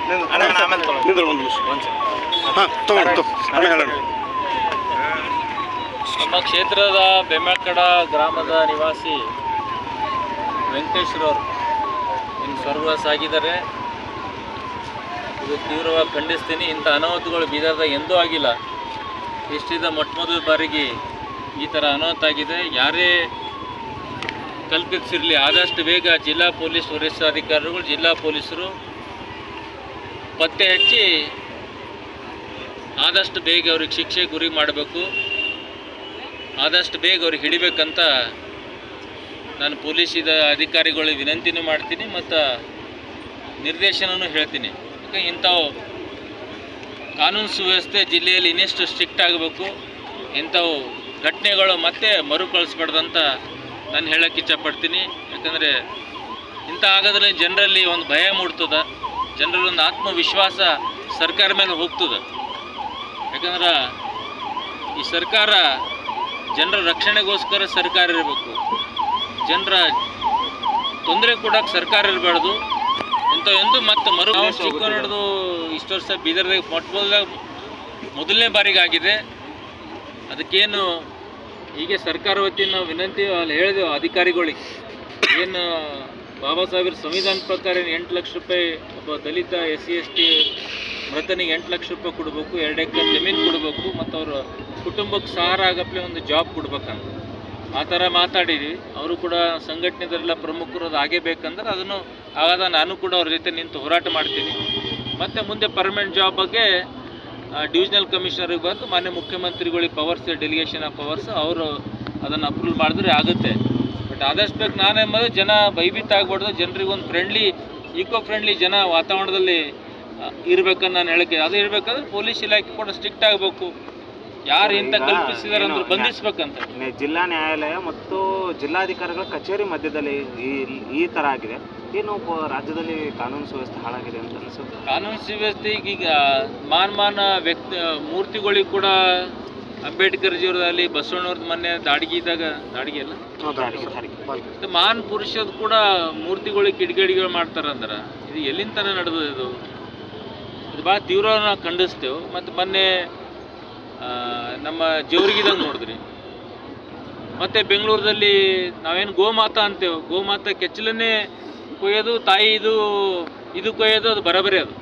ನಮ್ಮ ಕ್ಷೇತ್ರದ ಬೆಮ್ಮಕಡ ಗ್ರಾಮದ ನಿವಾಸಿ ವೆಂಕಟೇಶ್ವರವರು ಇನ್ನು ಸ್ವರ್ಗವಾಸಾಗಿದ್ದಾರೆ. ಇದು ತೀವ್ರವಾಗಿ ಖಂಡಿಸ್ತೀನಿ. ಇಂಥ ಅನಾಹುತಗಳು ಬೀದರ್ದಾಗ ಎಂದೂ ಆಗಿಲ್ಲ. ಇಷ್ಟಿದ ಮೊದಲ ಬಾರಿಗೆ ಈ ಥರ ಅನಾಹುತ ಆಗಿದೆ. ಯಾರೇ ಕಲ್ಪಿಸಿರಲಿ ಆದಷ್ಟು ಬೇಗ ಜಿಲ್ಲಾ ಪೊಲೀಸ್ ವರಿಷ್ಠಾಧಿಕಾರಿಗಳು, ಜಿಲ್ಲಾ ಪೊಲೀಸರು ಪತ್ತೆ ಹಚ್ಚಿ ಆದಷ್ಟು ಬೇಗ ಅವ್ರಿಗೆ ಶಿಕ್ಷೆ ಗುರಿ ಮಾಡಬೇಕು, ಆದಷ್ಟು ಬೇಗ ಅವ್ರಿಗೆ ಹಿಡಿಬೇಕಂತ ನಾನು ಪೊಲೀಸ್ ಅಧಿಕಾರಿಗಳಿಗೆ ವಿನಂತಿನೂ ಮಾಡ್ತೀನಿ ಮತ್ತು ನಿರ್ದೇಶನವೂ ಹೇಳ್ತೀನಿ. ಯಾಕೆ ಇಂಥವು ಕಾನೂನು ಸುವ್ಯವಸ್ಥೆ ಜಿಲ್ಲೆಯಲ್ಲಿ ಇನ್ನಷ್ಟು ಸ್ಟ್ರಿಕ್ಟ್ ಆಗಬೇಕು. ಇಂಥವು ಘಟನೆಗಳು ಮತ್ತೆ ಮರುಕಳಿಸ್ಬಾರ್ದಂತ ನಾನು ಹೇಳೋಕ್ಕೆ ಇಷ್ಟಪಡ್ತೀನಿ. ಯಾಕಂದರೆ ಇಂಥ ಆಗೋದ್ರಲ್ಲಿ ಜನರಲ್ಲಿ ಒಂದು ಭಯ ಮೂಡ್ತದೆ, ಜನರಲ್ಲಿ ಒಂದು ಆತ್ಮವಿಶ್ವಾಸ ಸರ್ಕಾರ ಮೇಲೆ ಹೋಗ್ತದೆ. ಯಾಕಂದ್ರೆ ಈ ಸರ್ಕಾರ ಜನರ ರಕ್ಷಣೆಗೋಸ್ಕರ ಸರ್ಕಾರ ಇರಬೇಕು, ಜನರ ತೊಂದರೆ ಕೊಡೋಕೆ ಸರ್ಕಾರ ಇರಬಾರ್ದು. ಇಂಥವೆಂದು ಮತ್ತು ಚಿಕ್ಕನಡ್ದು ಇಷ್ಟು ವರ್ಷ ಬೀದರ್ದಾಗ ಮೊದಲನೇ ಬಾರಿಗೆ ಆಗಿದೆ. ಅದಕ್ಕೇನು ಹೀಗೆ ಸರ್ಕಾರ ವತಿಯಿಂದ ವಿನಂತಿ ಅಲ್ಲಿ ಹೇಳಿದೆವು ಅಧಿಕಾರಿಗಳಿಗೆ, ಏನು ಬಾಬಾ ಸಾಹೇಬ್ರ ಸಂವಿಧಾನ ಪ್ರಕಾರ 8 ಲಕ್ಷ ರೂಪಾಯಿ ಒಬ್ಬ ದಲಿತ SC ST ಮೃತನಿಗೆ 8 ಲಕ್ಷ ರೂಪಾಯಿ ಕೊಡಬೇಕು, 2 ಎಕರೆ ಜಮೀನು ಕೊಡಬೇಕು, ಮತ್ತು ಅವ್ರ ಕುಟುಂಬಕ್ಕೆ ಸಹಾರ ಆಗಪ್ಲೆ ಒಂದು ಜಾಬ್ ಕೊಡ್ಬೇಕಂತ ಆ ಥರ ಮಾತಾಡಿದ್ವಿ. ಅವರು ಕೂಡ ಸಂಘಟನೆದರೆಲ್ಲ ಪ್ರಮುಖರು ಅದು ಆಗೇ ಬೇಕಂದ್ರೆ ಅದನ್ನು ಆಗಾದ ನಾನು ಕೂಡ ಅವ್ರ ಜೊತೆ ನಿಂತು ಹೋರಾಟ ಮಾಡ್ತೀನಿ. ಮತ್ತು ಮುಂದೆ ಪರ್ಮನೆಂಟ್ ಜಾಬ್ ಬಗ್ಗೆ ಡಿವಿಷನಲ್ ಕಮಿಷನರಿಗೆ ಬಂದು ಮಾನ್ಯ ಮುಖ್ಯಮಂತ್ರಿಗಳಿಗೆ ಪವರ್ಸ್, ಡೆಲಿಗೇಷನ್ ಆಫ್ ಪವರ್ಸ್ ಅವರು ಅದನ್ನು ಅಪ್ರೂವ್ ಮಾಡಿದ್ರೆ ಆಗುತ್ತೆ. ಬಟ್ ಆದಷ್ಟು ಬೇಕು ನಾನೆಂಬುದು ಜನ ಭಯಭೀತ ಆಗಬಾರ್ದು, ಜನರಿಗೆ ಒಂದು ಈಕೋ ಫ್ರೆಂಡ್ಲಿ ಜನ ವಾತಾವರಣದಲ್ಲಿ ಇರಬೇಕಂತ ನಾನು ಹೇಳಕ್ಕೆ. ಅದು ಇರಬೇಕಂದ್ರೆ ಪೊಲೀಸ್ ಇಲಾಖೆ ಕೂಡ ಸ್ಟ್ರಿಕ್ಟ್ ಆಗಬೇಕು. ಯಾರು ಇಂಥ ಕಲ್ಪಿಸಿದಾರೆ ಅಂದ್ರೆ ಬಂಧಿಸ್ಬೇಕಂತ. ಜಿಲ್ಲಾ ನ್ಯಾಯಾಲಯ ಮತ್ತು ಜಿಲ್ಲಾಧಿಕಾರಿಗಳ ಕಚೇರಿ ಮಧ್ಯದಲ್ಲಿ ಈ ಥರ ಆಗಿದೆ. ಏನು ರಾಜ್ಯದಲ್ಲಿ ಕಾನೂನು ಸುವ್ಯವಸ್ಥೆ ಹಾಳಾಗಿದೆ ಅಂತ ಅನಿಸುತ್ತೆ? ಕಾನೂನು ಸುವ್ಯವಸ್ಥೆ ಈಗ ಮಾನ ಮೂರ್ತಿಗಳಿಗೆ ಕೂಡ ಅಂಬೇಡ್ಕರ್ ಜೀವನದಲ್ಲಿ ಬಸವಣ್ಣವ್ರದ್ದು ಮೊನ್ನೆ ದಾಡಿಗೆ ಅಲ್ಲ ಮಾನ್ ಪುರುಷದ ಕೂಡ ಮೂರ್ತಿಗಳಿಗೆ ಕಿಡಿಗೇಡಿಗಳು ಮಾಡ್ತಾರಂದ್ರೆ ಇದು ಎಲ್ಲಿಂದ ತನಕ ನಡೆದು ಇದು ಭಾಳ ತೀವ್ರವಾಗಿ ನಾವು ಖಂಡಿಸ್ತೇವೆ. ಮತ್ತು ಮೊನ್ನೆ ನಮ್ಮ ಜೇವರ್ಗಿದಾಗ ನೋಡಿದ್ರಿ, ಮತ್ತು ಬೆಂಗಳೂರಲ್ಲಿ ನಾವೇನು ಗೋಮಾತಾ ಅಂತೇವೆ, ಗೋಮಾತಾ ಕೆಚ್ಚಲನ್ನೇ ಕೊಯ್ಯೋದು, ತಾಯಿ ಇದು ಕೊಯ್ಯೋದು, ಅದು ಬರೋಬರಿ ಅದು.